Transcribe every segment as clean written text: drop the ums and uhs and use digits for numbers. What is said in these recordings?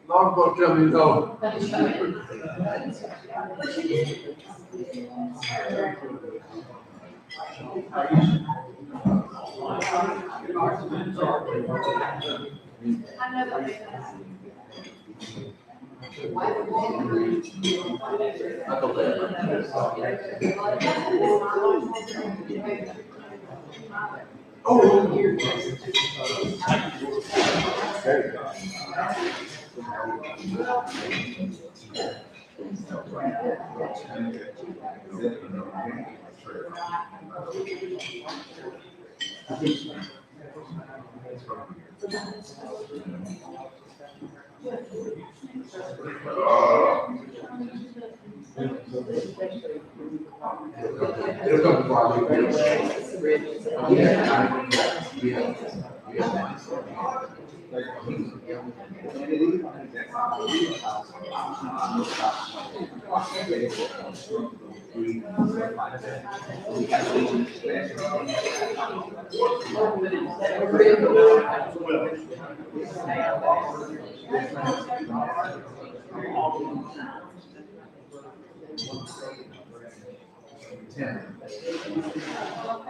Long boat coming home. It'll come before I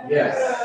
Yes.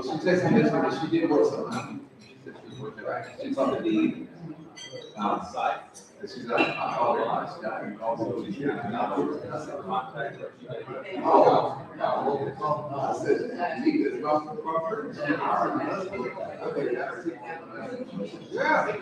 She texted me this one, but she did work something. She's on the deed outside. She's like, I called her last night and also she's not over. I said, contact her. Oh, I said, you good about the property? Yeah.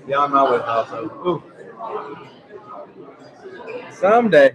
Yeah, on my way also. Ooh. Someday.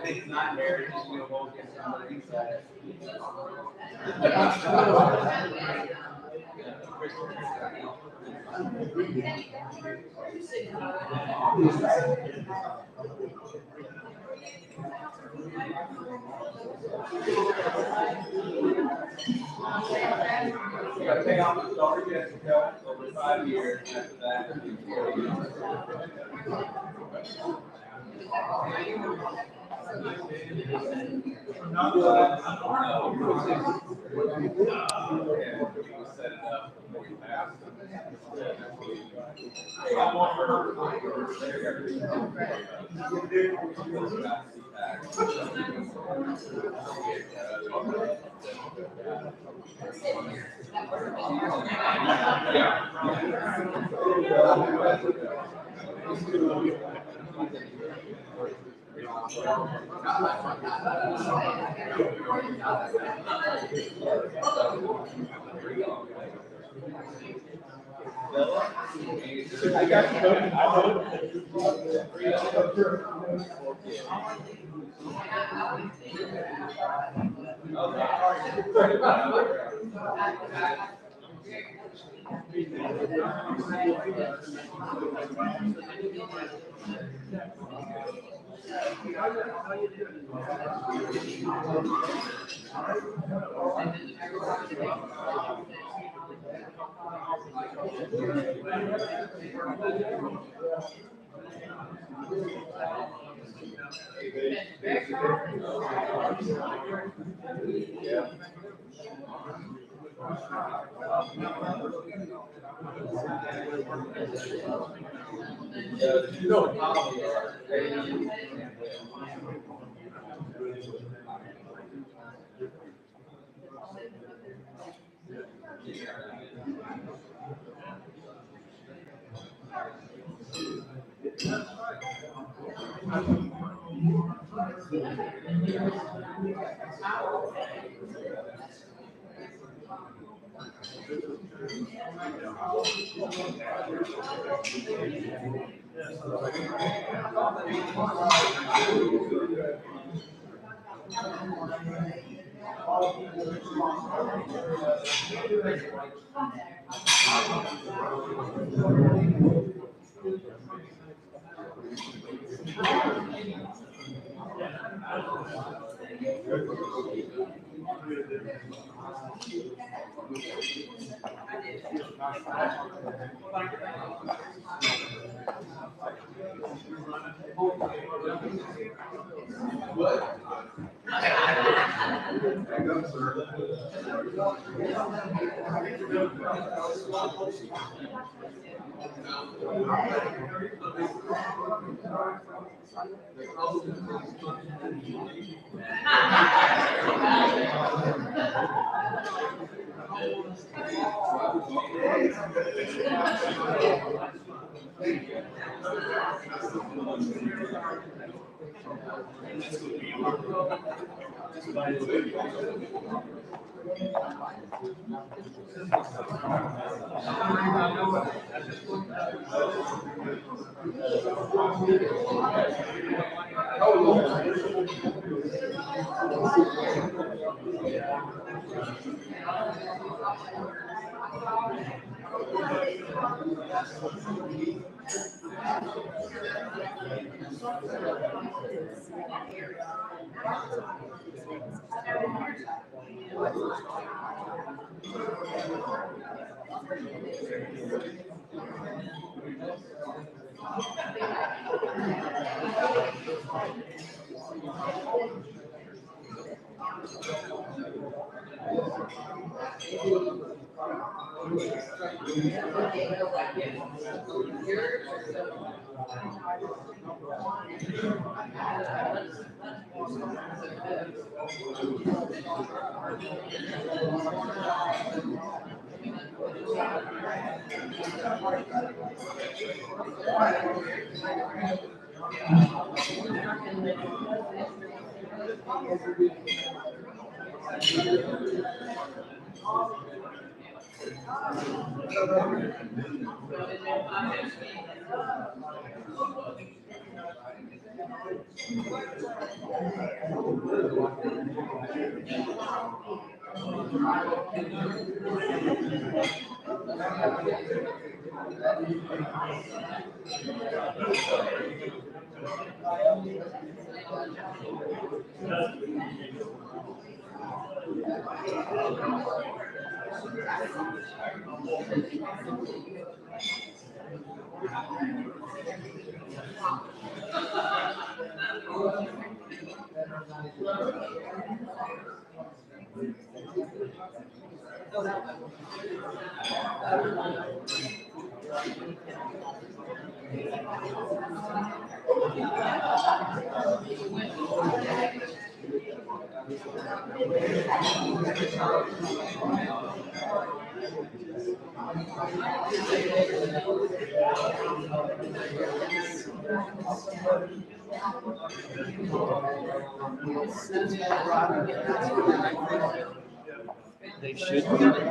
It's not very, you won't get somebody that. You gotta pay off the dollar Jessica over 5 years after that. Set it up before we passed. I got you. They should be.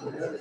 Welcome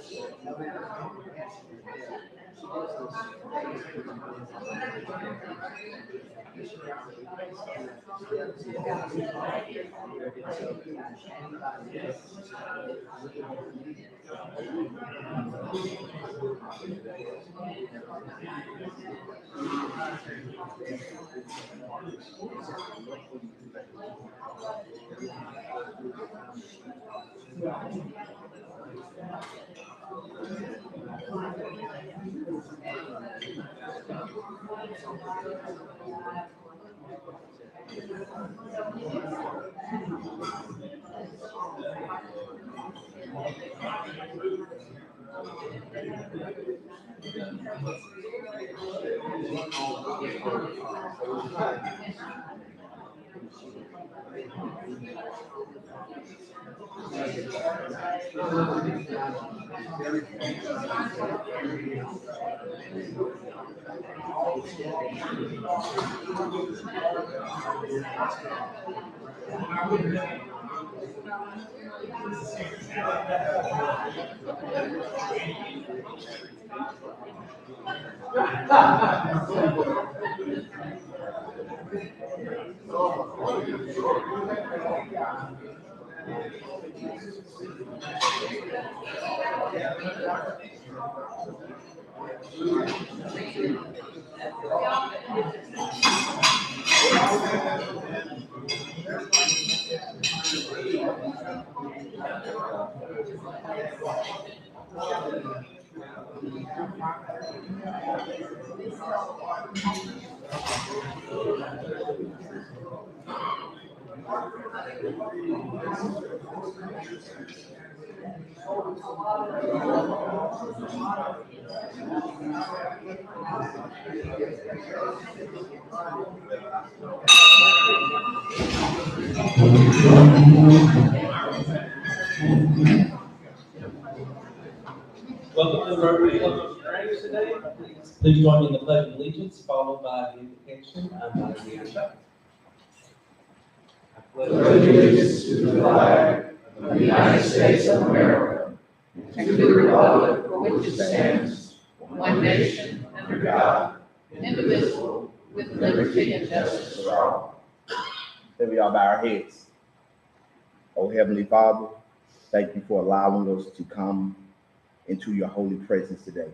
to the Rotary Club of LaGrange today. Please join me in the Pledge of Allegiance, followed by the invocation. I'm by the answer. Pledge allegiance to the flag of the United States of America, and to the republic for which it stands, one nation, under God, indivisible, with liberty and justice for all. Then we all bow our heads. Oh, Heavenly Father, thank you for allowing us to come into your holy presence today.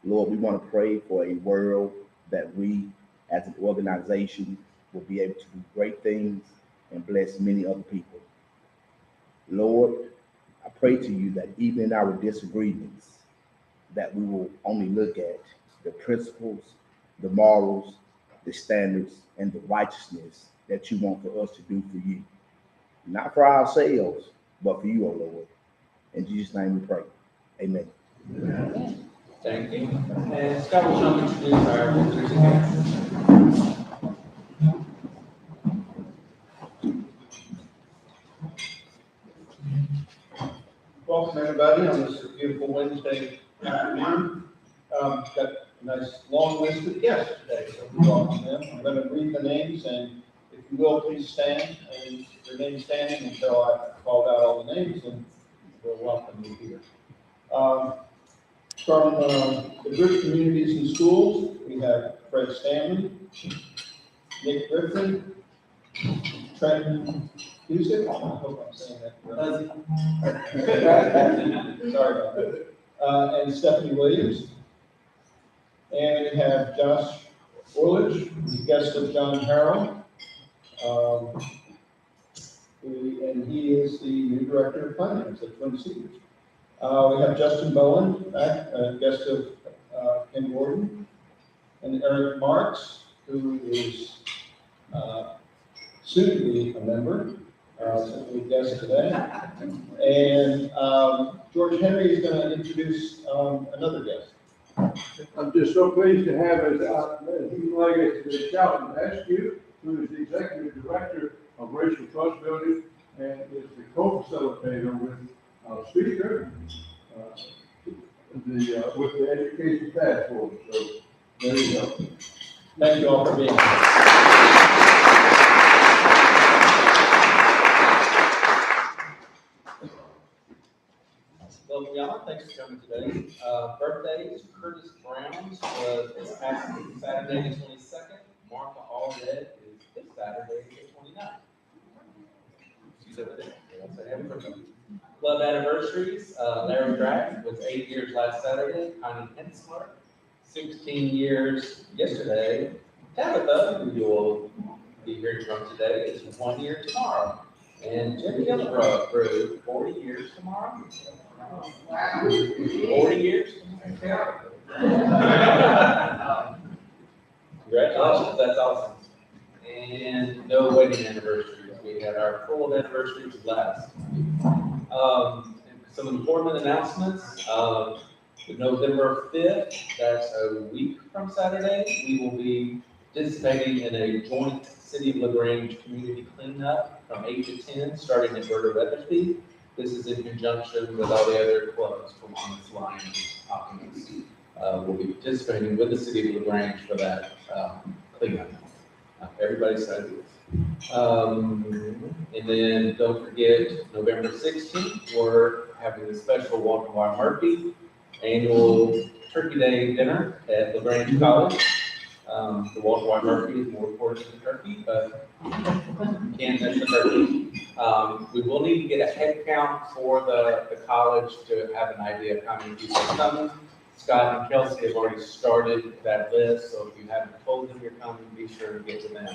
Lord, we want to pray for a world that we, as an organization, will be able to do great things and bless many other people. Lord, I pray to you that even in our disagreements, that we will only look at the principles, the morals, the standards, and the righteousness that you want for us to do for you. Not for ourselves, but for you, O Lord. In Jesus' name we pray. Amen. Thank you. And Scott will now introduce our visitors again. Welcome, everybody, on this beautiful Wednesday afternoon. Got a nice long list of guests today, so we welcome them. I'm going to read the names, and if you will, please stand and remain standing until I've called out all the names, and we'll welcome you here. From the group Communities and Schools, we have Fred Stanley, Nick Griffin, Trenton Cusick, I hope I'm saying that correctly. Sorry about that. And Stephanie Williams. And we have Josh Orlich, guest of John Harrell. And he is the new director of finance at Twin Cedars. We have Justin Bowen, back, guest of Ken Gordon. And Eric Marks, who is soon to be a member, we guest today. And George Henry is going to introduce another guest. I'm just so pleased to have as Human Legacy Shelton Askew, who is the Executive Director of Racial Trust Building and is the co-facilitator with Speaker with the Education Task Force. So there you go. Thank you all for being here. Welcome, y'all. thanks for coming today. Birthdays, Curtis Brown's was this past Saturday, the 22nd. Martha Allred is this Saturday, the 29th. She's over there. I'll say happy birthday. Club anniversaries, Larry Drack was 8 years last Saturday. Connie Hensler, 16 years yesterday. Tabitha, who you'll be hearing from today, is 1 year tomorrow. And Jimmy Gillebrew, 40 years tomorrow. 40 years? Congratulations, that's awesome. And no wedding anniversaries. We had our full anniversaries last. Some important announcements. November 5th, that's a week from Saturday, we will be participating in a joint City of LaGrange community cleanup from 8 to 10, starting at Berta Weathersby. This is in conjunction with all the other clubs from Honest Lions, Optimists. We'll be participating with the City of LaGrange for that cleanup. Everybody's excited. And then don't forget, November 16th, we're having a special Walter Y. Murphy annual Turkey Day dinner at LaGrange College. The Walter Y. Murphy is more important than the turkey, but you can't miss the turkey. We will need to get a head count for the college to have an idea of how many people are coming. Scott and Kelsey have already started that list, so if you haven't told them you're coming, be sure to get to them.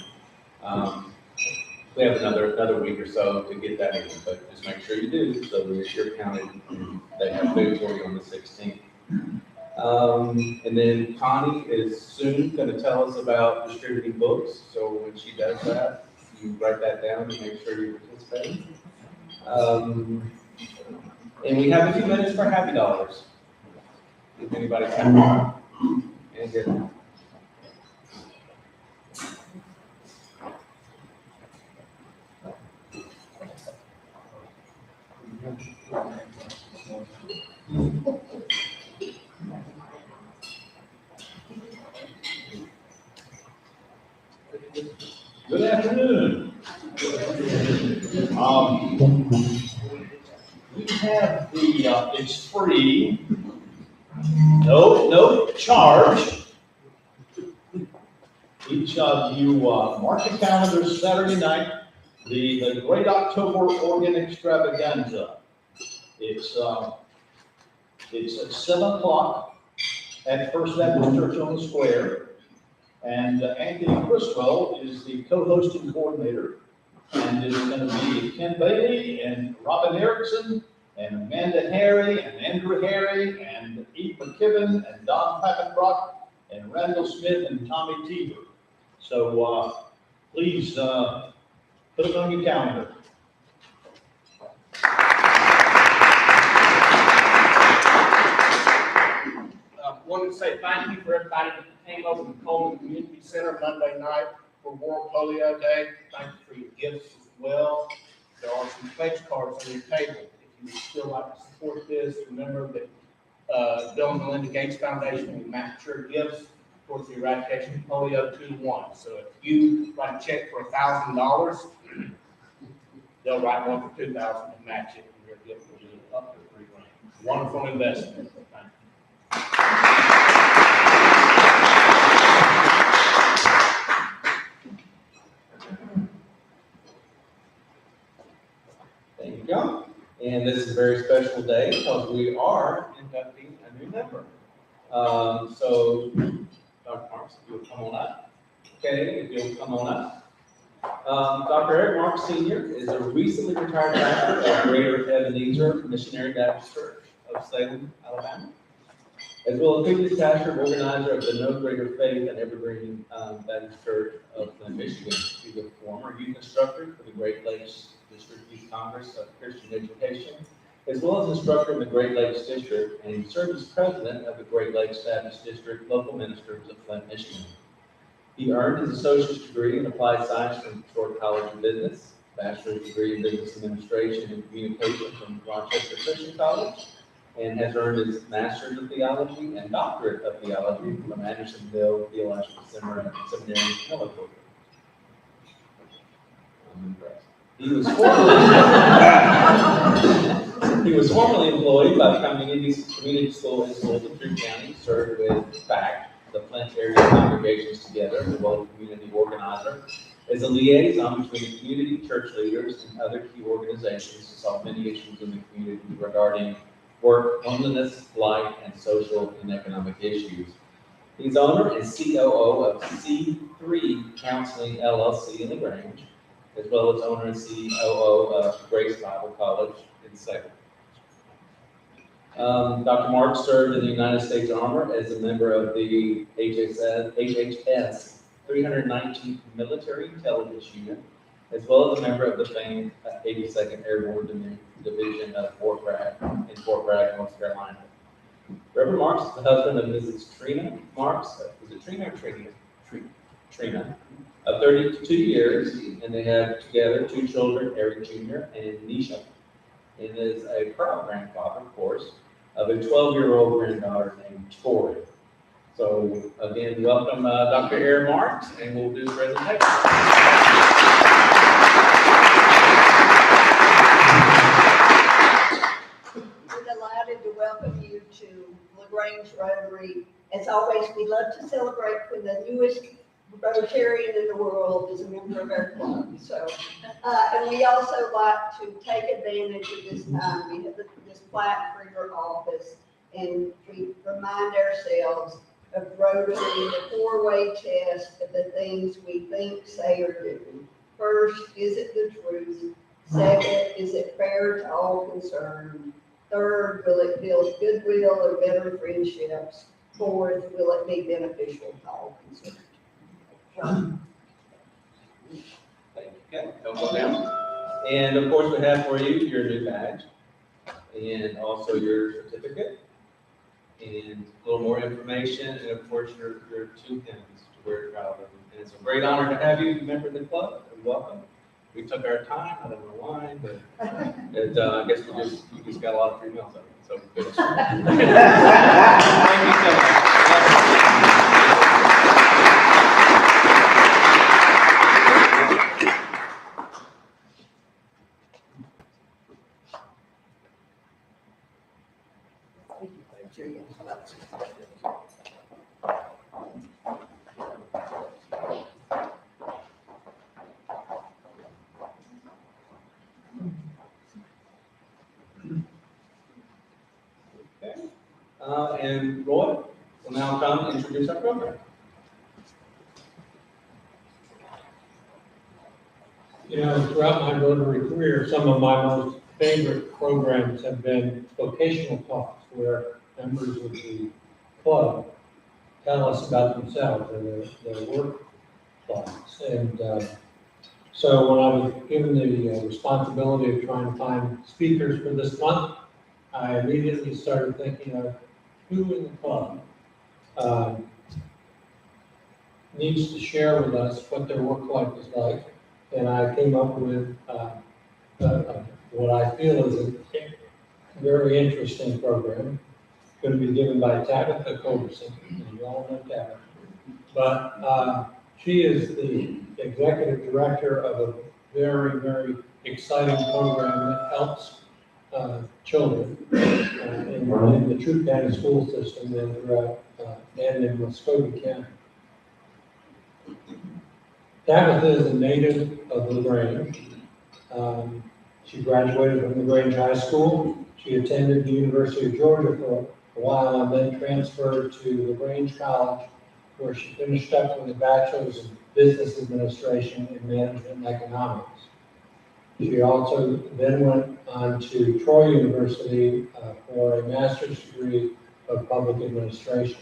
We have another week or so to get that in, but just make sure you do, so that you're counted. They have food for you on the 16th. And then Connie is soon going to tell us about distributing books, so when she does that, you write that down and make sure you're participating. And we have a few minutes for Happy Dollars. If anybody's happy. And good. Good afternoon. We have it's free, no charge. Each of you mark your calendars Saturday night, the Great October Organ Extravaganza. It's at 7 o'clock at First Baptist Church on the Square. And Anthony Criswell is the co-hosting coordinator. And it's going to be Ken Bailey and Robin Erickson and Amanda Harry and Andrew Harry and Eve McKibben and Don Pappenbrock and Randall Smith and Tommy Teeber. So please put it on your calendar. Wanted to say thank you for everybody that came over to the Coleman Community Center Monday night for World Polio Day. Thank you for your gifts as well. There are some pledge cards on your table. If you would still like to support this, remember that Bill and Melinda Gates Foundation will match your gifts towards the eradication of polio 2-1. So if you write a check for $1,000, they'll write one for $2,000 and match it, and your gift will be up to $3,000. Wonderful investment. Thank you. There you go. And this is a very special day because we are inducting a new member. So, Dr. Marks, if you'll come on up. Okay, if you'll come on up. Dr. Eric Marks Sr. is a recently retired pastor of Greater Ebenezer Missionary Baptist Church of Salem, Alabama, as well as previous pastor and organizer of the No Greater Faith and Evergreen Baptist Church of Flint, Michigan. He's a former youth instructor for the Great Lakes District Youth Congress of Christian Education, as well as instructor in the Great Lakes District, and he served as president of the Great Lakes Baptist District Local Ministers of Flint, Michigan. He earned his associate's degree in applied science from Detroit College of Business, bachelor's degree in business administration and communication from Rochester Christian College, and has earned his master's of theology and doctorate of theology from Andersonville Theological Seminary in Milwaukee. I'm impressed. He was formerly employed by the Coming community school in Sullivan County, served with FACT, the Flint Area Congregations Together, as well as community organizer. As a liaison between the community, church leaders, and other key organizations to solve many issues in the community regarding work, homelessness, life, and social and economic issues. He's owner and COO of C3 Counseling LLC in LaGrange, as well as owner and COO of Grace Bible College in Salem. Dr. Mark served in the United States Army as a member of the HHS 319th Military Intelligence Unit, as well as a member of the famed 82nd Airborne Division of Fort Bragg in Fort Bragg, North Carolina. Reverend Marks is the husband of Mrs. Trina Marks. Is it Trina or Trina? Trina, of 32 years, and they have together 2 children, Eric Jr. and Nisha, and is a proud grandfather, of course, of a 12-year-old granddaughter named Tori. So again, welcome Dr. Aaron Marks, and we'll do the presentation. We're delighted to welcome you to LaGrange Rotary. As always, we love to celebrate when the newest Rotarian in the world is a member of our club. So, and we also like to take advantage of this time. We have this plaque for your office, and we remind ourselves of Rotary, the 4-way test of the things we think, say, or do. First, is it the truth? Second, is it fair to all concerned? Third, will it build goodwill or better friendships? Fourth, will it be beneficial to all concerned? Thank you. Okay, don't go down. And of course, we have for you your new badge, and also your certificate, and a little more information, and of course, your 2 pins to wear proudly. And it's a great honor to have you, member of the club, and welcome. We took our time, I don't know why, but I guess you just got a lot of free meals out of it, so good. Thank you so much. And Roy will now come and introduce our program. You know, throughout my Rotary career, some of my most favorite programs have been vocational talks, where members of the club tell us about themselves and their work lives. And so when I was given the responsibility of trying to find speakers for this month, I immediately started thinking of who in the club needs to share with us what their work life is like. And I came up with what I feel is a very interesting program, going to be given by Tabitha Culberson, and you all know Tabitha. But she is the executive director of a very, very exciting program that helps children in the Troop County school system and throughout and in Muskogee County. Tabitha is a native of LaGrange. She graduated from LaGrange High School. She attended the University of Georgia for a while and then transferred to LaGrange College, where she finished up with a bachelor's in business administration and management and economics. She also then went on to Troy University for a master's degree of public administration.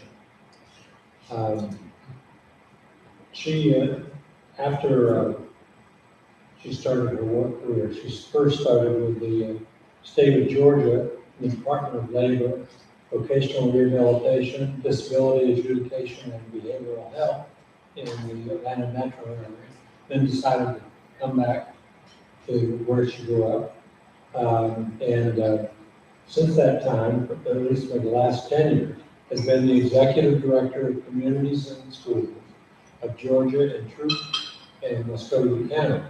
After she started her work career, she first started with the state of Georgia, the Department of Labor, Vocational Rehabilitation, Disability Adjudication, and Behavioral Health in the Atlanta metro area, then decided to come back to where she grew up. Since that time, at least for the last 10 years, has been the Executive Director of Communities and Schools of Georgia and Troop and Muskogee County.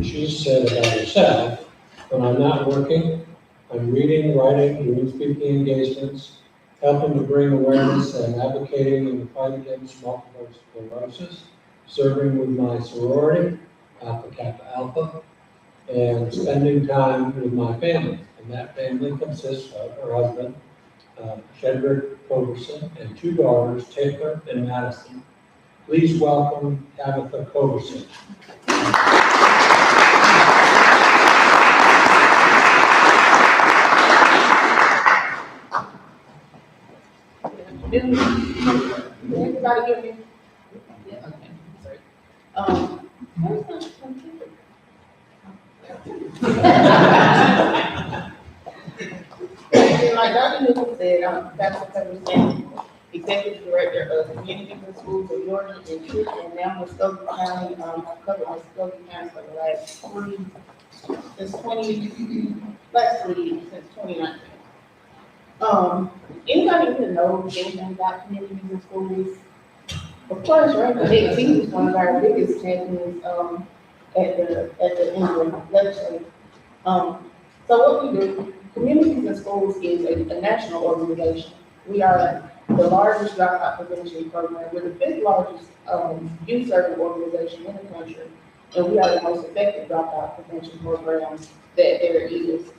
She said about herself, when I'm not working, I'm reading, writing, doing speaking engagements, helping to bring awareness and advocating in the fight against multiple sclerosis, serving with my sorority, Alpha Kappa Alpha, and spending time with my family. And that family consists of her husband, Shedrick Coverson, and 2 daughters, Taylor and Madison. Please welcome Tabitha Coverson. Everybody hear me? Yeah, okay, sorry. Where's my computer? And like Dr. Newcomb said, I'm Dr. Coverson, Executive Director of Communities and Schools of Georgia and Truth, and now Muskogee County. I've covered Muskogee County for the last 3 years, since 2019. Anybody here know anything about communities and schools? Of course, right, the big team is one of our biggest champions, at the England legislature. So what we do, Communities and Schools is a national organization. We are the largest dropout prevention program. We're the 5th largest, youth serving organization in the country. And we are the most effective dropout prevention program that there is.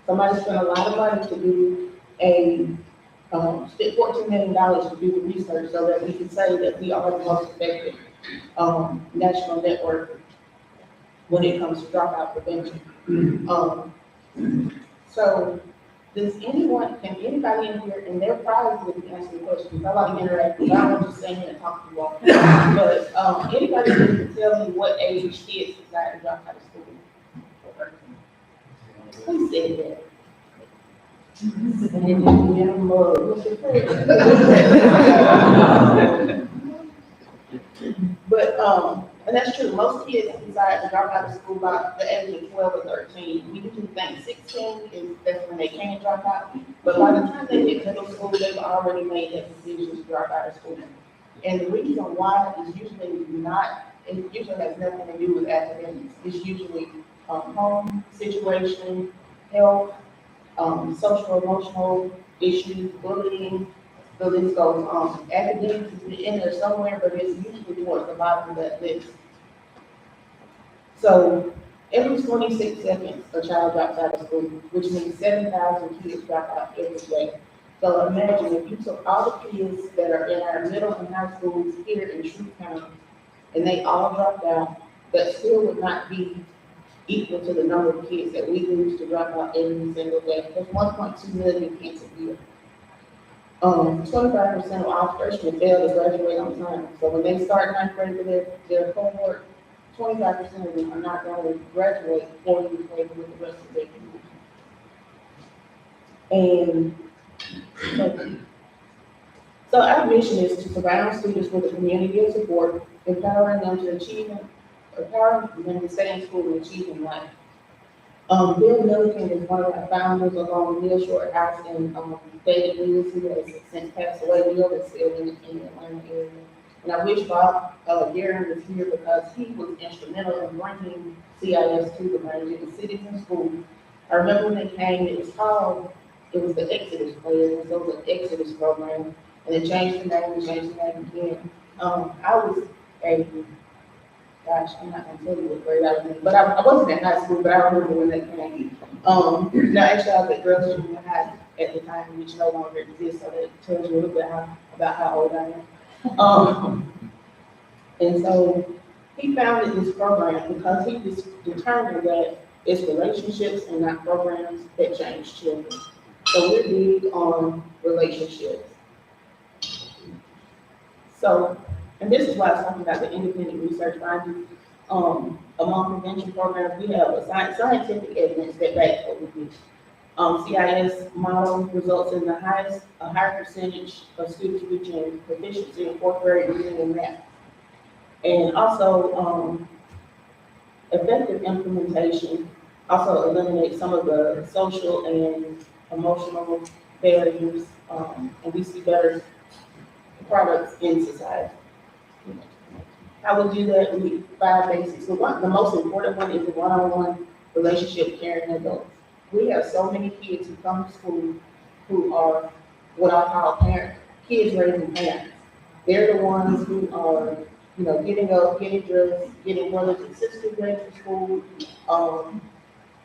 Somebody spent a lot of money to do spent $14 million to do the research so that we can say that we are the most effective national network when it comes to dropout prevention. So can anybody in here, and they're probably be asking questions, I like to interact with you, I don't just stand here and talk to you all. But anybody can tell me what age kids decide to drop out of school? Who said that? But and that's true. Most kids decide to drop out of school by the age of 12 or 13. We usually think 16 is that's when they can drop out. But by the time they get to middle school, they've already made that decision to drop out of school. And the reason why is usually it usually has nothing to do with academics. It's usually home situation, health, social emotional issues, bullying, the list goes on. Academics is in there somewhere, but it's usually towards the bottom of that list. So every 26 seconds, a child drops out of school, which means 7,000 kids drop out every day. So imagine if you took all the kids that are in our middle and high schools here in Truth County, and they all dropped out, that still would not be equal to the number of kids that we lose to drop out every single day. That's 1.2 million kids a year. 25% of all freshmen fail to graduate on time. So when they start 9th grade with their cohort, 25% of them are not going to graduate 4 years later with the rest of their community. And so our mission is to provide students with a community of support, empowering them to stay in school and achieve in life. Bill Milliken is one of our founders, along with Neil Shorthouse and David Lewis, who has since passed away. Neil is still in the Atlanta area. And I wish Bob Guerin was here because he was instrumental in bringing CIS to the range in the cities and schools. I remember when they came, it was the Exodus players, so it was an Exodus program, and they changed the name again. I'm not gonna tell you what grade I was in, but I wasn't in high school, but I remember when they came. Now actually I was at Girls Junior High at the time, which no longer exists, so that tells you a little bit about how old I am. And so he founded this program because he was determined that it's relationships and not programs that change children. So we're big on relationships. So, and this is why I was talking about the independent research findings. Among prevention programs, we have a scientific evidence that backs what we do. CIS model results in a higher percentage of students reaching proficiency in 4th grade reading and math. And also, effective implementation also eliminates some of the social and emotional barriers, and we see better products in society. How we do that, we 5 basics. So the most important one is the one-on-one relationship with caring adults. we have so many kids who come to school who are what I call kids raising parents. They're the ones who are, getting up, getting dressed, getting brothers and sisters ready for school,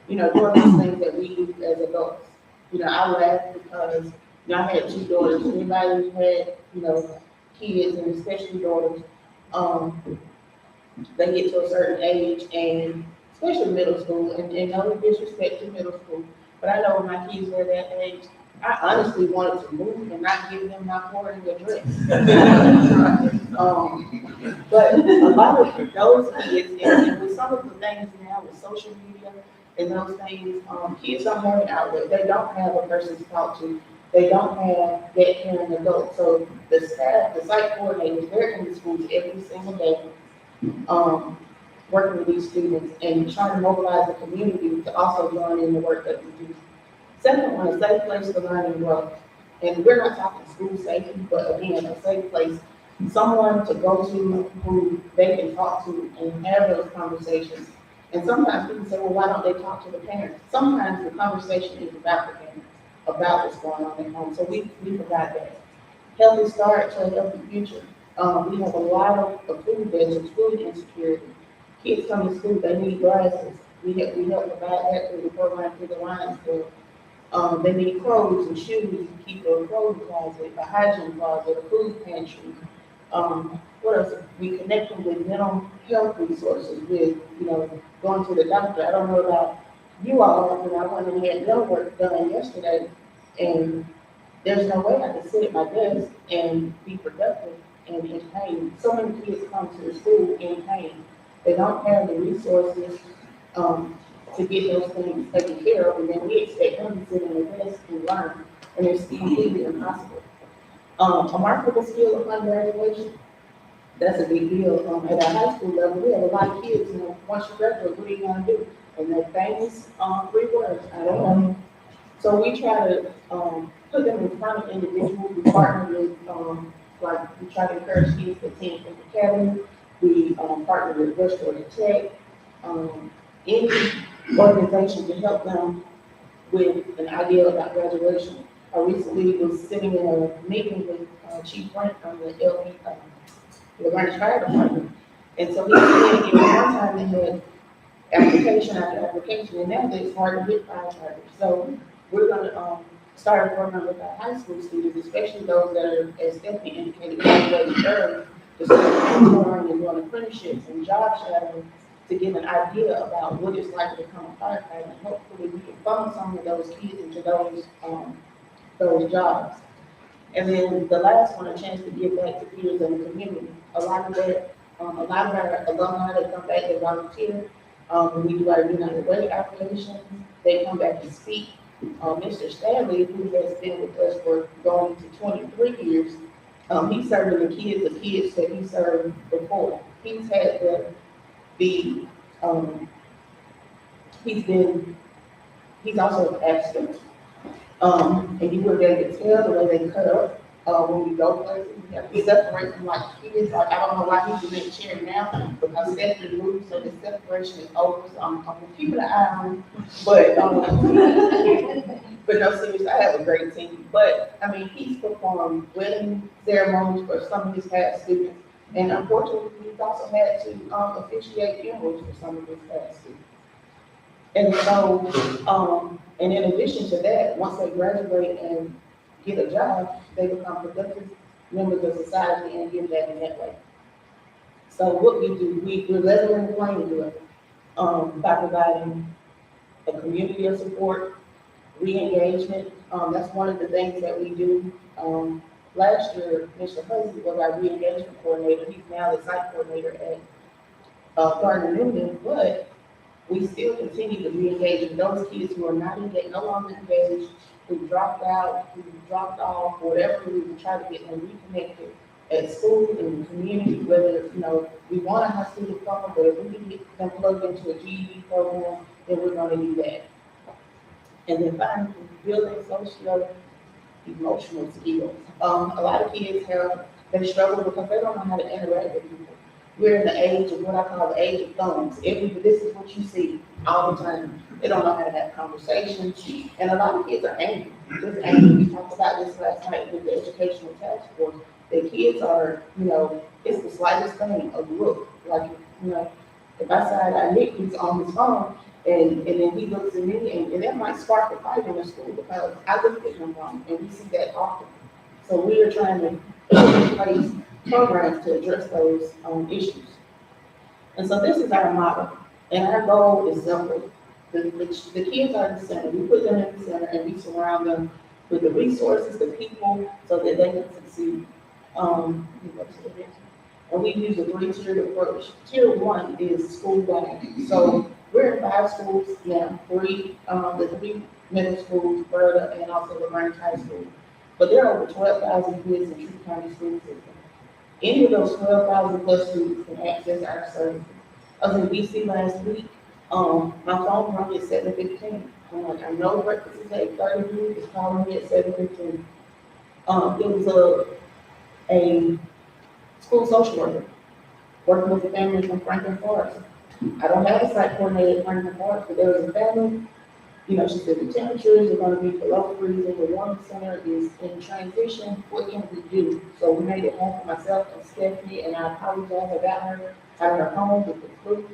doing those things that we do as adults. I laugh because, I had two daughters. Anybody who had, kids and especially daughters, they get to a certain age and especially middle school, and no disrespect to middle school, but I know when my kids were that age, I honestly wanted to move and not give them my pouring address. But a lot of those kids, and with some of the things now with social media and those things, kids don't have an outlet. They don't have a person to talk to. They don't have that caring adult. So the staff, the site coordinators, they're in the schools every single day, working with these students and trying to mobilize the community to also join in the work that we do. Second one, a safe place to learn and grow. And we're not talking school safety, but again, a safe place, someone to go to who they can talk to and have those conversations. And sometimes people say, well, why don't they talk to the parents? Sometimes the conversation is about the parents, about what's going on at home. So we provide that. Healthy start to a healthy future. We have a lot of food deserts, food insecurity. Kids come to school, they need glasses. We help provide that through the program, through the Lions Club. They need clothes and shoes to keep a clothing closet, a hygiene closet, a food pantry. What else? We connect them with mental health resources, with, going to the doctor. I don't know about you all, but I went and had dental work done yesterday, and there's no way I can sit at my desk and be productive and in pain. So many kids come to the school in pain. They don't have the resources, to get those things taken care of, and then we expect them to sit in their desk and learn, and it's completely impossible. A marketable skill upon graduation, that's a big deal. At our high school level, we have a lot of kids, once you graduate, what are you gonna do? And they're famous, 3 words, I don't know. So we try to, put them in front of individuals. We partner with, we try to encourage kids to attend the academy. We, partner with Restore Tech, any organization to help them with an idea about graduation. I recently was sitting in a meeting with Chief Brent from the LaGrange Fire Department. And so he said, one time they had application after application, and now it's hard to get firefighters. So we're gonna start a program with our high school students, especially those that are, as Stephanie indicated, graduating early, to start mentoring and doing apprenticeships and job shadowing to get an idea about what it's like to become a firefighter, and hopefully we can funnel some of those kids into those jobs. And then the last one, a chance to give back to peers in the community. A lot of our alumni, they come back, they volunteer. When we do our United Way applications, they come back and speak. Mr. Stanley, who has been with us for going to 23 years, he's serving the kids that he served before. He's had he's also an accident. And you would be able to tell the way they cut up, when we go places. We have to separate them like kids. Like, I don't know why he's in that chair now, because Stephanie moved, so the separation is over, so I'm keeping an eye on him. But, but no, seriously, I have a great team. But, I mean, he's performed wedding ceremonies for some of his past students. And unfortunately, he's also had to officiate funerals for some of his past students. And so, and in addition to that, once they graduate and get a job, they become productive members of society and give back in that way. So what we do, we're leveling the playing field by providing a community of support, re-engagement. That's one of the things that we do. Last year, Mr. Hussey was our re-engagement coordinator. He's now the site coordinator at Gardner Newman, but we still continue to re-engage in those kids who are not engaged, no longer engaged, who dropped out, who dropped off, whatever. We try to get them reconnected at school, in the community, whether, we want a high school diploma, but if we can get them plugged into a GED program, then we're gonna do that. And then finally, building social-emotional skills. A lot of kids they struggle because they don't know how to interact with people. we're in the age of what I call the age of thumbs. This is what you see all the time. They don't know how to have conversations, and a lot of kids are angry. Just angry. We talked about this last night with the educational task force. The kids are, it's the slightest thing, a look, like, if I side Nick, he's on his phone, and then he looks at me, and that might spark a fight in the school because I looked at him wrong, and we see that often. So we are trying to put in place programs to address those issues. And so this is our model, and our goal is simple. The kids are the center. We put them in the center, and we surround them with the resources, the people, so that they can succeed. And we use a three-tiered approach. Tier one is school band. So we're in 5 schools now, the 3 middle schools, Berta, and also LaGrange High School. But there are over 12,000 kids in Truth County school system. Any of those 12,000 plus students can access our services. I was in DC last week. My phone rang at 7:15. I'm like, I know breakfast is at 8:30. It's calling me at 7:15. It was a school social worker working with a family from Franklin Forest. I don't have a site coordinator at Franklin Forest, but there was a family. She said the temperatures are going to be below freezing. The warming center is in transition. What can we do? So we made it happen, myself and Stephanie, and I apologize about her out of her home with the flu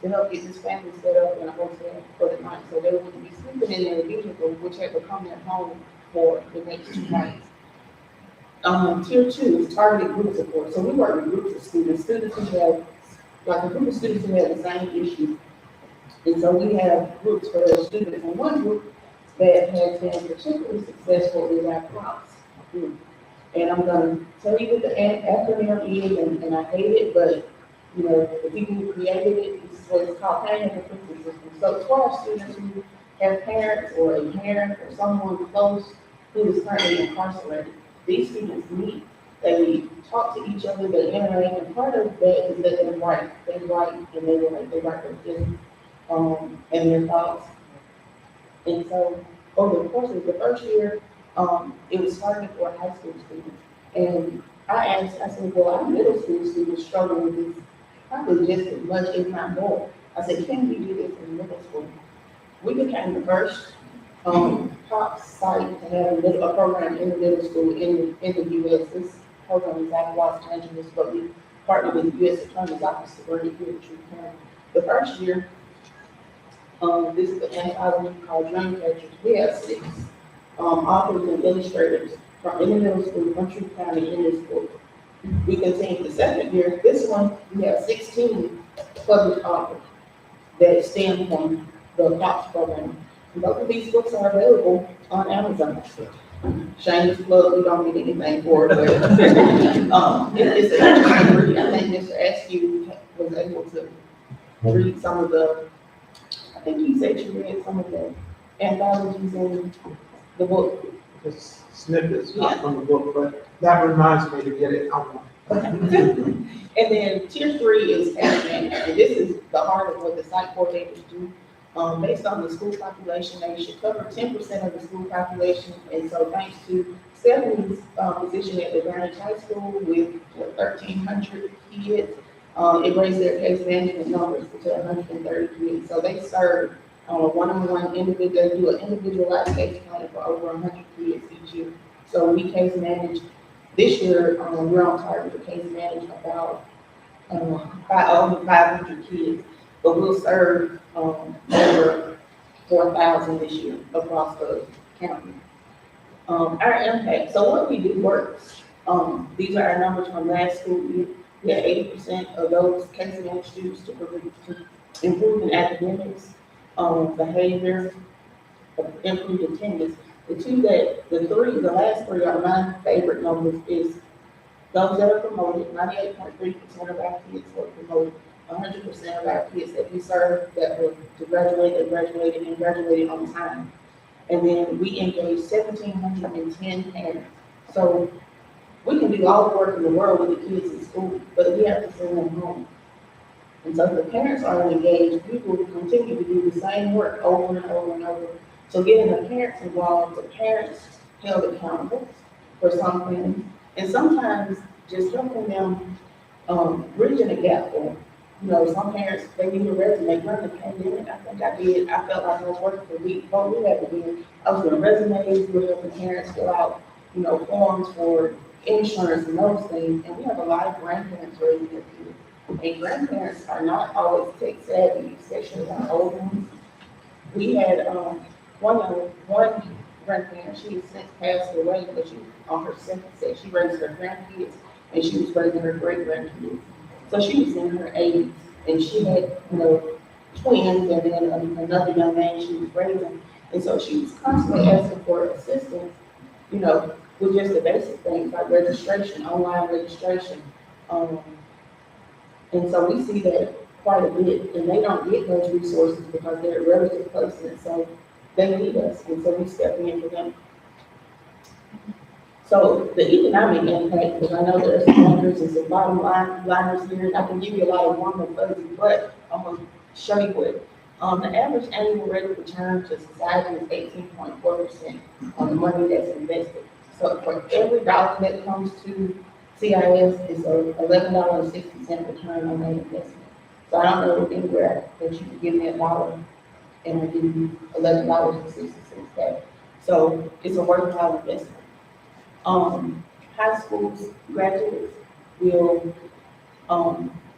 to help get this family set up in a hotel for the night. So they wouldn't be sleeping in their vehicle, which had become their home for the next 2 nights. Tier 2 is targeted group support. So we work with groups of students who have, like a group of students who have the same issue. And so we have groups for those students. And one group that has been particularly successful is our prompts group. And I'm going to tell you what the acronym is, and I hate it, but the people who created it, this is what it's called, pain and frequency system. So it's for our students who have parents or a parent or someone close who is currently incarcerated. These students meet, they talk to each other, they interact, and part of that is that they write. They write and they write their feelings and their thoughts. And so over the course of the first year, it was targeted for high school students. And I said, well, our middle school students struggle with this probably just as much, if not more. I said, can we do this in middle school? We became the first top site to have a program in the middle school in the U.S. This program is out of Los Angeles, but we partnered with the U.S. Attorney's Office to bring it here to Truth County. The first year, this is the anthology called Dream Catchers. We have 6 authors and illustrators from in the middle school from Truth County in this book. We continue the second year. This one, we have 16 published authors that stem from the POPS program. And both of these books are available on Amazon. Shameless plug, we don't get anything for it, but it's an interesting read. I think Mr. Askew was able to read some of I think you said you read some of the anthologies in the book. Just snippets, not from the book, but that reminds me to get it online. And then tier 3 is case management. And this is the heart of what the site coordinators do. Based on the school population, they should cover 10% of the school population. And so thanks to Stephanie's position at LaGrange High School with 1,300 kids, it raised their case management numbers to 130 kids. So they serve one-on-one individual, they do an individualized case plan for over 100 kids each year. So we case manage, this year, we're on target to case manage about over 500 kids, but we'll serve over 4,000 this year across the county. Our impact, so what we do works. These are our numbers from last school year. We had 80% of those case managed students to improve in academics, behavior, improve attendance. The last 3 are my favorite numbers is those that are promoted, 98.3% of our kids were promoted, 100% of our kids that we serve that were to graduate, they graduated and graduated on time. And then we engaged 1,710 parents. So we can do all the work in the world with the kids in school, but we have to send them home. And so if the parents are engaged, we will continue to do the same work over and over and over. So getting the parents involved, the parents held accountable for something, and sometimes just helping them bridging the gap for them. You know, some parents, they need a resume, during the pandemic, I think I did, I felt like I was working for week, what we had to do, I was doing resumes, we helping parents fill out, you know, forms for insurance and those things, and we have a lot of grandparents raising their kids. And grandparents are not always tech savvy, especially our old ones. We had, one grandparent, she has since passed away, but she, on her second set, she raised her grandkids, and she was raising her great grandkids. So she was in her eighties, and she had, you know, twins, and then another young man she was raising. And so she was constantly asking for assistance, you know, with just the basic things like registration, online registration. Um, and so we see that quite a bit, and they don't get those resources because they're at relative placement, so they need us, and so we step in for them. So the economic impact, because I know there's some numbers and some liners here, and I can give you a lot of warm and fuzzy, but I'm gonna show you what. The average annual rate of return to society is 18.4% on the money that's invested. So for every dollar that comes to CIS, it's $11.60 return on that investment. So I don't know anywhere that you can give me $1 and I give you $11.60 back. So it's a worthwhile investment. High schools graduates will,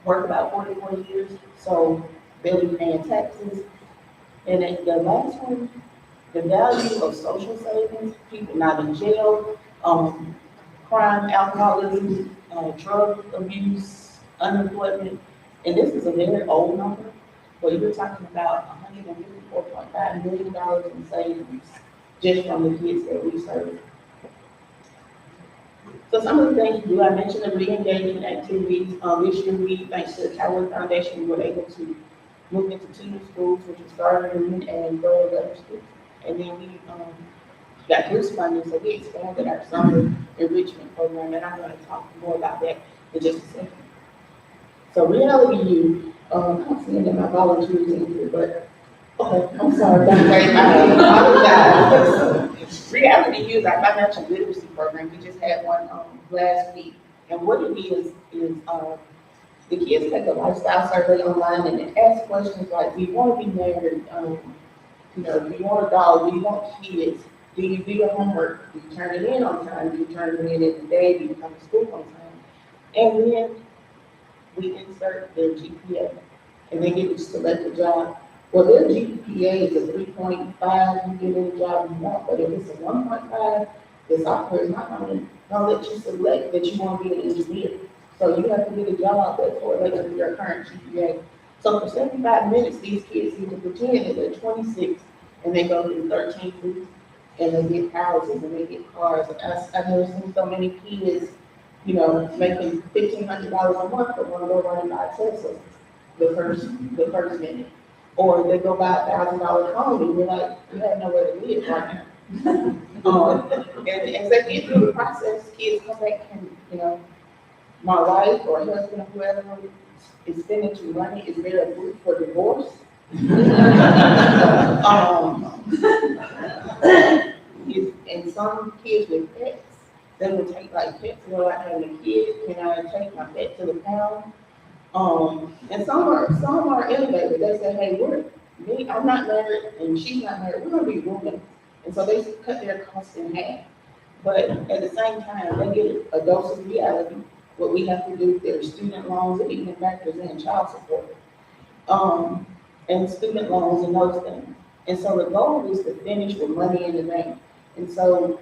work about 44 years, so they'll be paying taxes. And then the last one, the value of social savings, people not in jail, crime, alcoholism, drug abuse, unemployment, and this is a very old number, but you're talking about $154.5 million in savings just from the kids that we serve. So some of the things we do, I mentioned the re-engagement activities. This year, thanks to the Coward Foundation, we were able to move into 2 new schools, which was Garden and Burrow Letter School. And then we got boost funding, so we expanded our summer enrichment program, and I'm going to talk more about that in just a second. So Reality U, I'm seeing that my volunteers in here, but okay, I'm sorry, Dr. I apologize. Reality U is our financial literacy program. We just had one last week, and what it is the kids take a lifestyle survey online and they ask questions like, do you want to be married? You know, do you want a dog? Do you want kids? Do you do your homework? Do you turn it in on time? Do you turn it in every day? Do you come to school on time? And then we insert their GPA, and they get to select a job. Well, their GPA is a 3.5, you get any job you want, but if it's a 1.5, the software is not going to let you select that you want to be an engineer. So you have to get a job that correlates with your current GPA. So for 75 minutes, these kids need to pretend that they're 26 and they go through 13 groups and they get houses and they get cars. I've never seen so many kids, you know, making $1,500 a month but want to go run and buy a Tesla the first minute. Or they go buy $1,000 home and you're like, you have nowhere to live right now. And as they get through the process, kids come back and, you know, my wife or husband or whoever is spending too money, is there a group for divorce? And some kids with pets, they will take like pets, you know, like having a kid, can I take my pet to the pound? And some are innovative. They say, hey, I'm not married and she's not married, we're gonna be roommates. And so they cut their costs in half. But at the same time, they get a dose of reality. What we have to do with their student loans, it even factors in child support, and student loans and those things. And so the goal is to finish with money in the bank. And so,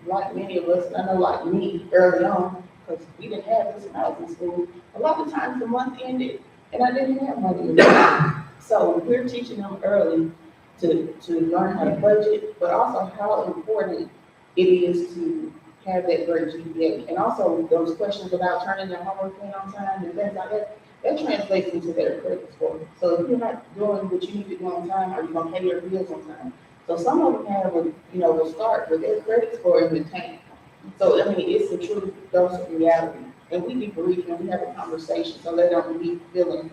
like many of us, I know like me early on, because we didn't have this when I was in school, a lot of times the month ended and I didn't have money in the bank. So we're teaching them early to learn how to budget, but also how important it is to have that great GPA. And also those questions about turning their homework in on time and things like that translates into their credit score. So if you're not doing what you need to do on time, are you gonna pay your bills on time? So some of them have will start with their credit score in the tank. So I mean, it's the true dose of reality. And we debrief and we have a conversation so they don't leave feeling,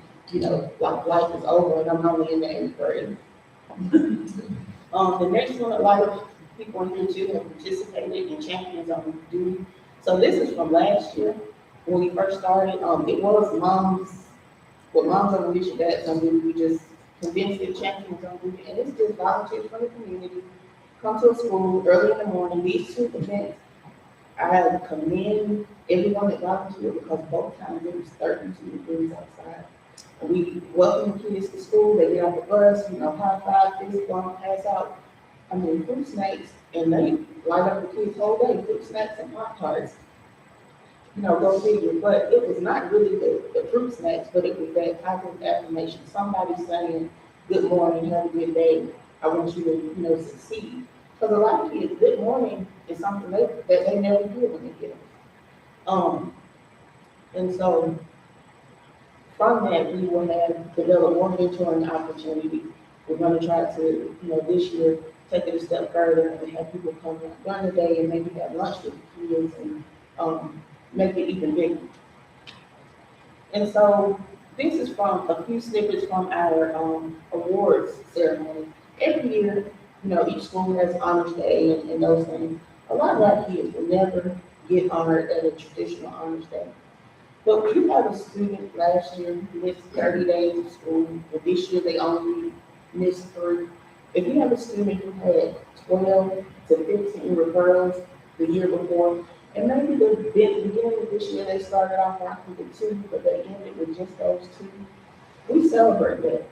like life is over and I'm only in the 8th grade. The next one, a lot of people in here too have participated in Champions on Duty. So this is from last year. when we first started, it was moms, with moms on the mission that, we just convinced the champions on doing it, and it's just volunteers from the community, come to a school early in the morning, these two events. I commend everyone that volunteered because both times it was 32 degrees outside. We welcome the kids to school, they get off the bus, high five, fist bump, pass out, fruit snacks, and they light up the kids' whole day, fruit snacks and Pop-Tarts. Go figure, but it was not really the fruit snacks, but it was that positive affirmation, somebody saying, good morning, have a good day, I want you to, succeed. Because a lot of kids, good morning is something that they never hear when they get up. And so from that, we will have developed more mentoring opportunities. We're going to try to, this year, take it a step further and have people come during the day and maybe have lunch with the kids and make it even bigger. And so this is from a few snippets from our awards ceremony. Every year, each school has honors day and those things. A lot of our kids will never get honored at a traditional honors day. But when you have a student last year who missed 30 days of school, and this year they only missed 3. If you have a student who had 12 to 15 referrals the year before, and maybe the beginning of this year they started off rocking with 2, but they ended with just those 2, we celebrate that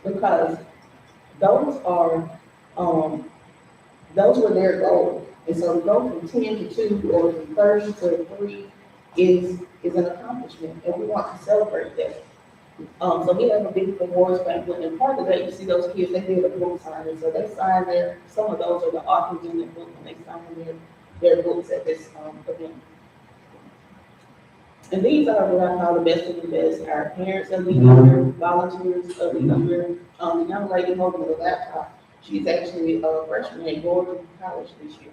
because those were their goals. And so to go from 10 to 2 or from 30 to 3 is an accomplishment, and we want to celebrate that. So we have a big awards banquet, and part of that, you see those kids, they did a book signing, so they signed some of those are the authors in the book, and they signed their books at this event. And these are what I call the best of the best, our parents of the year, volunteers of the year. The young lady holding the laptop, she's actually a freshman at Gordon College this year.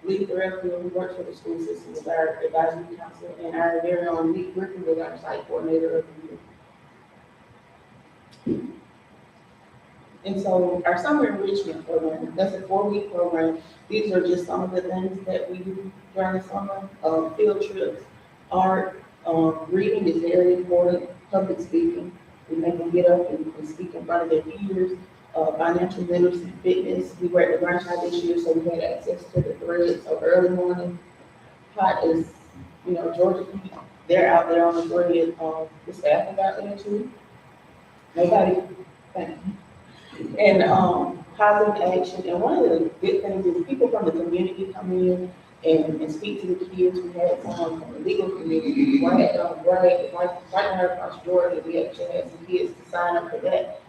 Lee Threadfield, who works for the school system, is our advisory counselor, and our very own Lee Griffin is our site coordinator of the year. And so our summer enrichment program, that's a 4-week program. These are just some of the things that we do during the summer. Field trips, art, reading is very important, public speaking. We make them get up and speak in front of their peers. Financial literacy, fitness. We were at the Branch High this year, so we had access to the thread. So early morning, hot as, Georgia Peak, they're out there on the thread. The staff is out there too. Nobody, thank you. And positive action. And one of the good things is people from the community come in and speak to the kids. We had someone from the legal community, right there across Georgia. We actually had some kids to sign up for that.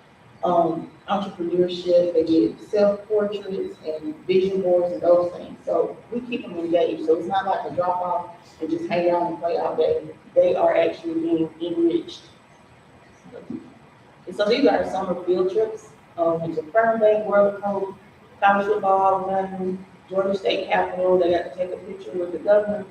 Entrepreneurship, they did self-portraits and vision boards and those things. So we keep them engaged. So it's not like a drop off and just hang out and play all day. They are actually being enriched. And so these are our summer field trips. It's a Fern Bank World Cup, college football game, Georgia State Capitol. They got to take a picture with the governor,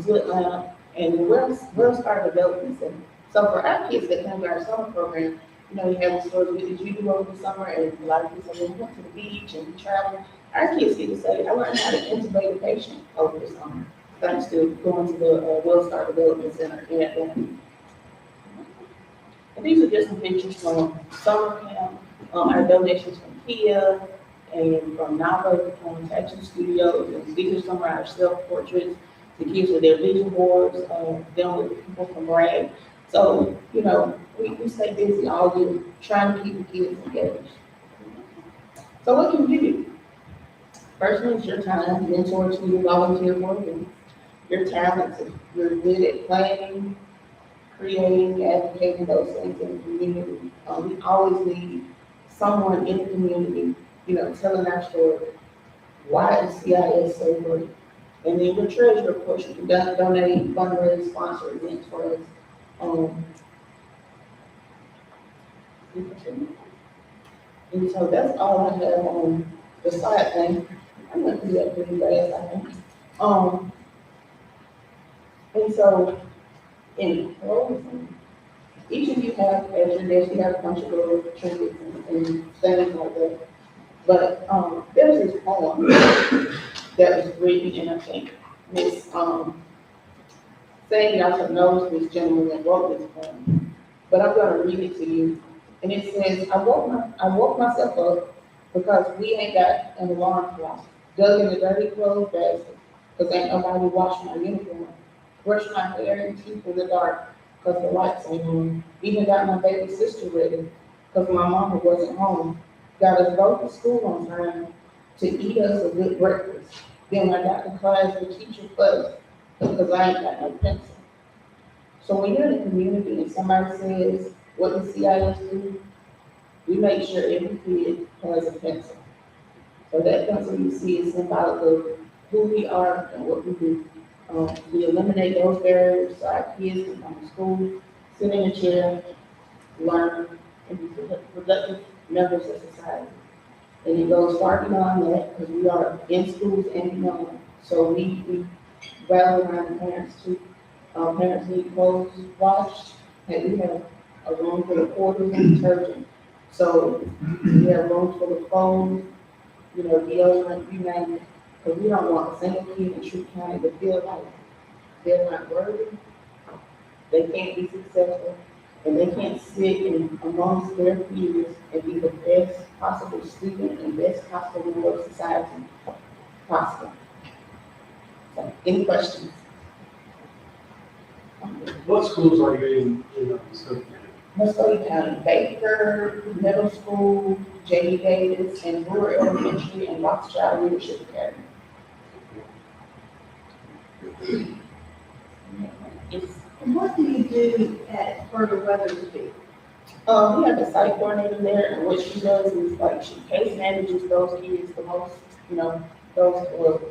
zip line, and the World Star Development Center. So for our kids that come to our summer program, we have the stories with the you over the summer, and a lot of people say, we went to the beach and we traveled. Our kids get to say, I learned how to intubate a patient over the summer, thanks to going to the World Star Development Center in Atlanta. And these are just some pictures from summer camp, our donations from Kia and from Nava Action Studios, and these are some of our self-portraits, the kids with their vision boards, them with people from RAG. So, we stay busy all year trying to keep the kids engaged. So what can you do? First one is your time, mentor to your volunteer work, and your talents. If you're good at planning, creating, advocating those things in the community. We always need someone in the community, telling our story. Why is CIS so great? And then your treasurer, of course, you can donate, fundraise, sponsor events for us. And so that's all I have on the side thing. I'm going to do that pretty fast, I think. And so, in closing, each of you have, at your desk, you have a bunch of little trinkets and things like that. But there's this poem that was written, and I think Miss Sandy also knows this gentleman that wrote this poem, but I'm gonna read it to you. And it says, I woke myself up because we ain't got an alarm clock. Dug in the dirty clothes basket, cause ain't nobody washing my uniform. Brush my hair and teeth in the dark, cause the lights ain't on. Even got my baby sister ready, cause my mama wasn't home. Got us both to school on time to eat us a good breakfast. Then when I got to class, the teacher fussed, because I ain't got no pencil. So when you're in the community and somebody says, what does CIS do? We make sure every kid has a pencil. So that pencil you see is symbolic of who we are and what we do. We eliminate those barriers so our kids can come to school, sit in a chair, learn, and be productive members of society. And it goes far beyond that because we are in schools and beyond. So we rally around the parents too. Parents need clothes washed, and we have a room for the porters and detergent. So we have rooms for the clothes, deodorant, you name it. Because we don't want a single kid in Troup County to feel like they're not worthy, they can't be successful, and they can't sit in amongst their peers and be the best possible student and best possible member of society possible. So, any questions? What schools are you in Muskogee? Muskogee County, Baker Middle School, J.D. Davis, and Brewer Elementary, and Rothschild Leadership Academy. And what do you do at Further Weathersby? We have a site coordinator there, and what she does is like she case manages those kids the most, those who are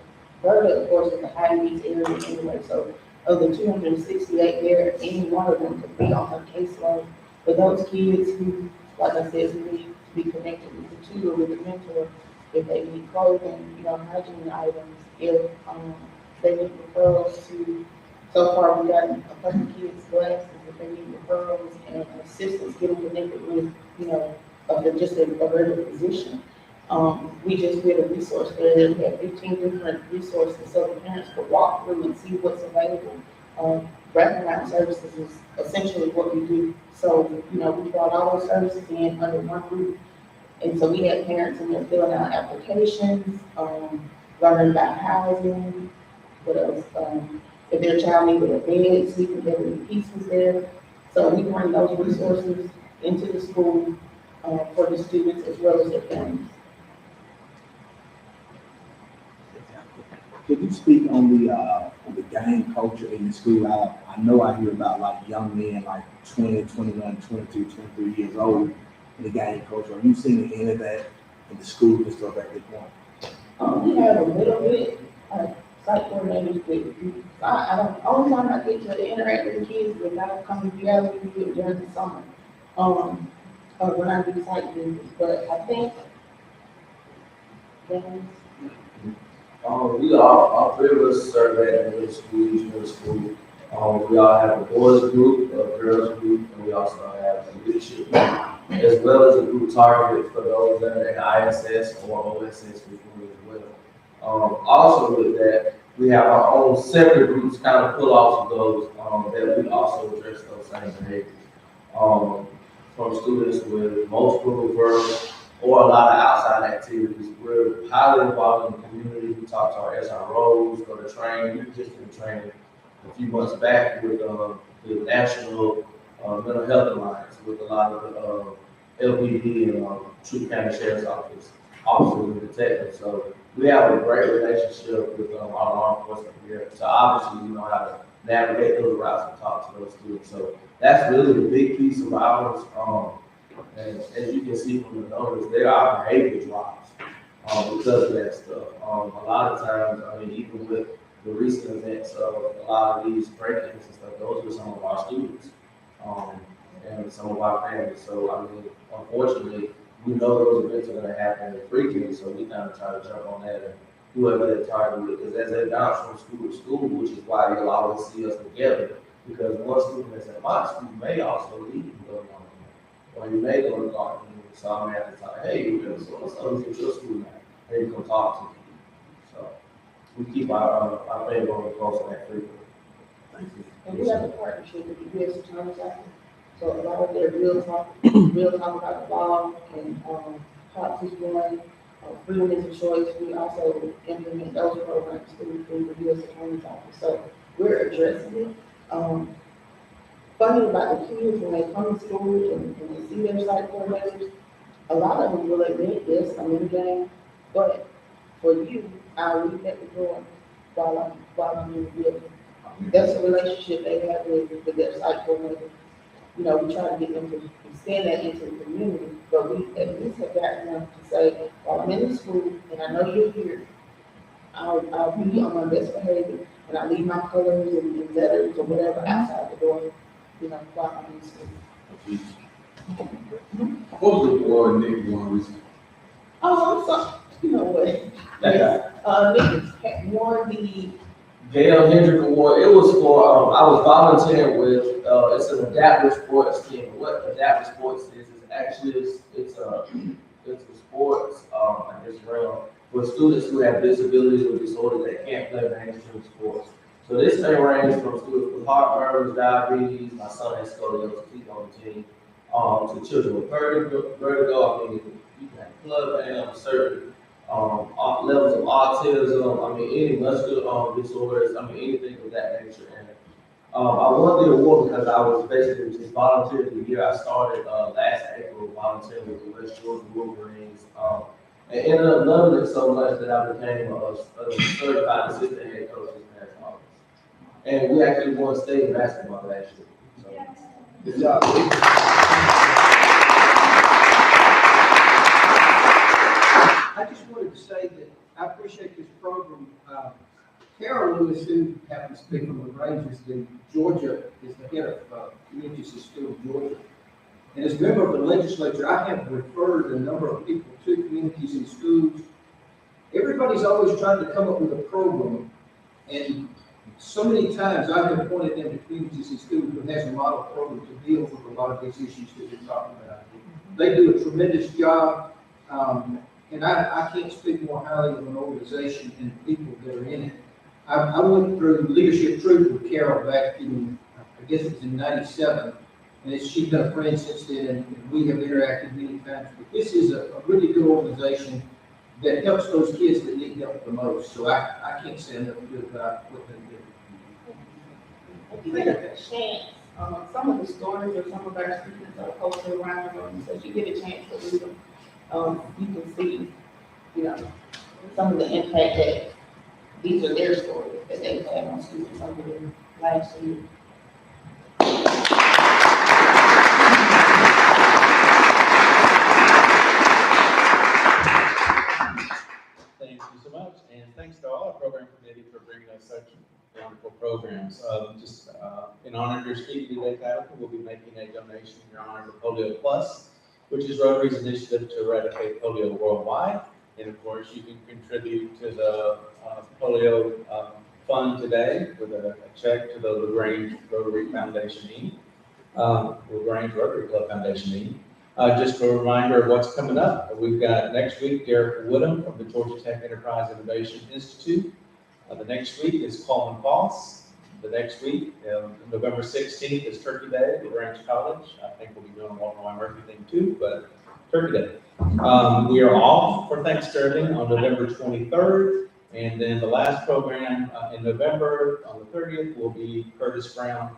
Berta, of course, is a high needs area anyway, so of the 268 there, any one of them could be on her caseload. But those kids who, like I said, who need to be connected with the tutor, with the mentor, if they need clothing, hygiene items, if they need referrals to, so far we got a couple kids glasses, if they need referrals and assistance getting connected with, just a regular physician. We just did a resource fair. We had 15 different resources so the parents could walk through and see what's available. Wraparound services is essentially what we do. So, we brought all those services in under one roof. And so we had parents in there filling out applications, learning about housing, what else? If their child needed a bed, sleeping bed, and peace was there. So we bring those resources into the school for the students as well as their families. Could you speak on the gang culture in the school? I know I hear about like young men like 20, 21, 22, 23 years old in the gang culture. Are you seeing any of that in the school and stuff at this point? We have a little bit of site coordinators with, I don't, only time I get to interact with the kids is when I come to reality during the summer. When I do site visits, but I think we all three of us serve at middle school, each middle school. We all have a boys group, a girls group, and we also have a leadership group, as well as a group targeted for those that are in ISS or OSS with me as well. Also with that, we have our own separate groups kind of pull off of those that we also address those same behaviors. From students with multiple referrals or a lot of outside activities. We're highly involved in the community. We talk to our SROs, go to training. We just did training a few months back with the National Mental Health Alliance with a lot of the LPD and Troup County Sheriff's Office, officers and detectives. So we have a great relationship with our law enforcement here. So obviously we know how to navigate those routes and talk to those students. So that's really the big piece of ours. And as you can see from the numbers, there are behavior drops because of that stuff. A lot of times, even with the recent events of a lot of these break-ins and stuff, those were some of our students and some of our families. So, unfortunately, we know those events are going to happen frequently, so we kind of try to jump on that and whoever they're targeted with, because as they bounce from school to school, which is why you'll always see us together, because one student that's at my school may also leave and go on, or you may go to garden, so I'm gonna have to talk, hey, what's up with your school now? Maybe come talk to me. So we keep our family on close on that frequently. And we have a partnership with the U.S. Attorney's Office. So a lot of their real talk about the law and, politics one, freedom is a choice. We also implement those programs through the U.S. Attorney's Office. So we're addressing it. Funny about the kids, when they come to school and they see their site coordinators, a lot of them will admit, yes, I'm in the game, but for you, I'll leave at the door while I'm in the building. That's a relationship they have with their site coordinator. You know, we try to get them to extend that into the community, but we at least have gotten them to say, while I'm in the school and I know you're here, I'll be on my best behavior and I leave my colors and letters or whatever outside the door, you know, while I'm in school. What was the award Nick won recently? Oh, I'm sorry. You know what? Yes. Nick had won the Gail Hendrick Award, it was for, I was volunteering with, it's an adaptive sports team. What adaptive sports is actually, it's a sports, I guess, realm for students who have disabilities or disorders that can't play mainstream sports. So this may range from students with heartburn, diabetes, my son has scoliosis, he's on the team, to children with vertigo, I mean, you can have blood band, certain levels of autism, I mean, any muscular disorders, I mean, anything of that nature. And I won the award because I was basically just volunteering the year I started last April, volunteering with the West Georgia Wolverines. And ended up loving it so much that I became a certified assistant head coach this past August. And we actually won state basketball last year. So, good job. I just wanted to say that I appreciate this program. Carol Lewis, who happens to be from LaGrange, is in Georgia, is the head of communities in school in Georgia. And as a member of the legislature, I have referred a number of people to communities in schools. Everybody's always trying to come up with a program, and so many times I have pointed them to communities in schools who has a model program to deal with a lot of these issues that we're talking about. They do a tremendous job. And I can't speak more highly of an organization and the people that are in it. I went through Leadership Truth with Carol back in, I guess it was in '97, and she's been a friend since then, and we have interacted many times. But this is a really good organization that helps those kids that need help the most. So I can't say enough good about what they do. if you get a chance, some of the stories of some of our students are posted around, so if you get a chance to read them, you can see, you know, some of the impact that these are their stories that they've had on students over the last year. Thank you so much, and thanks to all our program committee for bringing us such wonderful programs. In honor of your speaking today, Tabitha, we'll be making a donation in your honor to Polio Plus, which is Rotary's initiative to eradicate polio worldwide. And of course, you can contribute to the polio fund today with a check to the LaGrange Rotary Foundation, LaGrange Rotary Club Foundation. Just a reminder of what's coming up. We've got next week, Derek Woodham from the Georgia Tech Enterprise Innovation Institute. The next week is Coleman Foss. The next week, November 16th is Turkey Day at LaGrange College. I think we'll be doing a Walter Y. Murphy thing too, but Turkey Day. We are off for Thanksgiving on November 23rd. And then the last program in November on the 30th will be Curtis Brown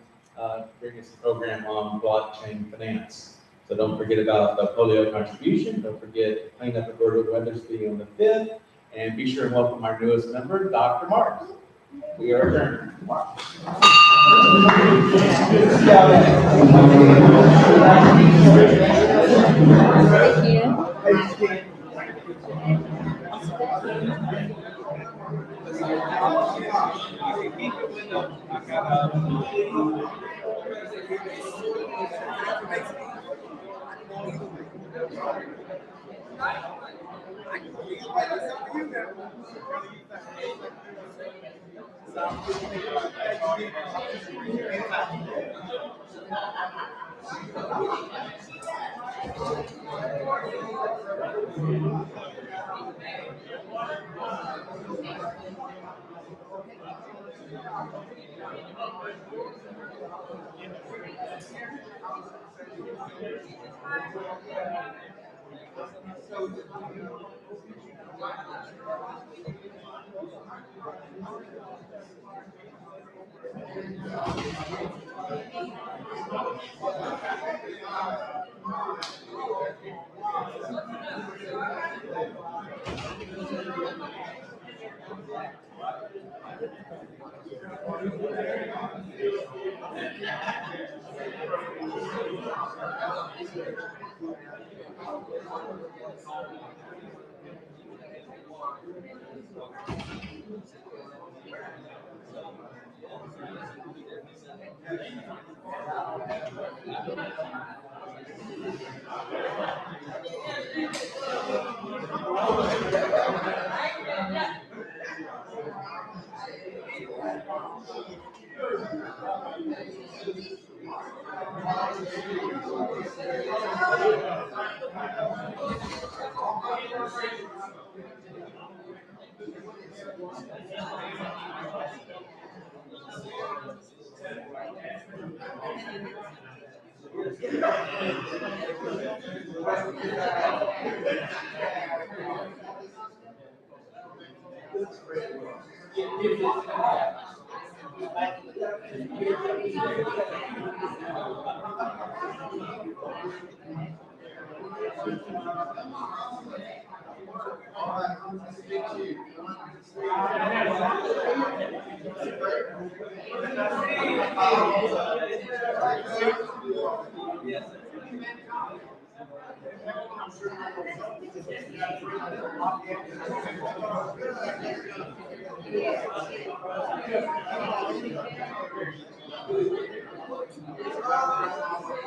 bringing us a program on blockchain finance. So don't forget about the polio contribution. Don't forget clean up at Roberta Weathersby on the 5th. And be sure and welcome our newest member, Dr. Marks. We are adjourned.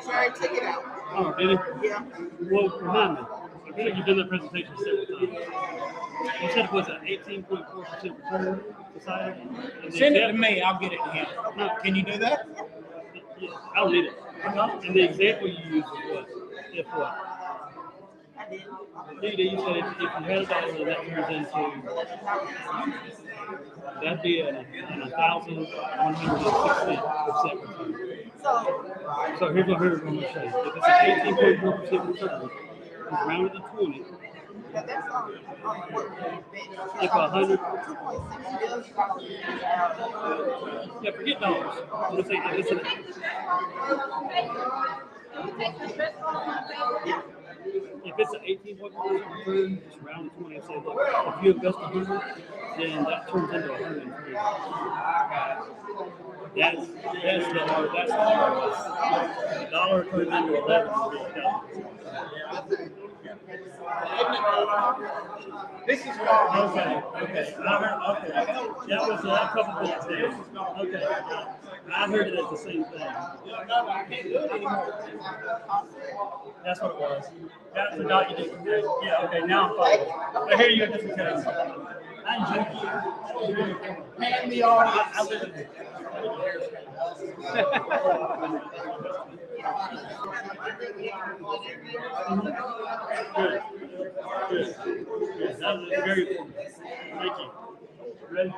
Sorry, take it out. Oh, did it? Yeah. Well, remind me. I'm sure you've done that presentation several times. You said it was an 18.4% return society. And the Send it to example- me, I'll get it to him. No, Can you do that? yeah, I don't need it. And the example you used was what? If what? I did. You said if you had a dollar and that turns into, that'd be an 1,160% return. So here's what I'm going to say. If it's an 18.4% return, it's rounded to 20. But that's on what we If 100, 2.6 billion. yeah, forget dollars. I'm going to say if it's an, if it's an 18.4% return, just round to 20 and say, look, if you invest 100, then that turns into 103. That's the hard. That's the hard. The dollar turns into 11. This is called. Okay. Okay. That was a couple minutes there. Okay. I heard it as the same thing. No, I can't do it anymore. That's what it was. That's the dot you did. Yeah. Okay. Now I'm following. I hear you in this case. Hand me all. I live in Good. Good. Good. That was very important. Thank you. Ready?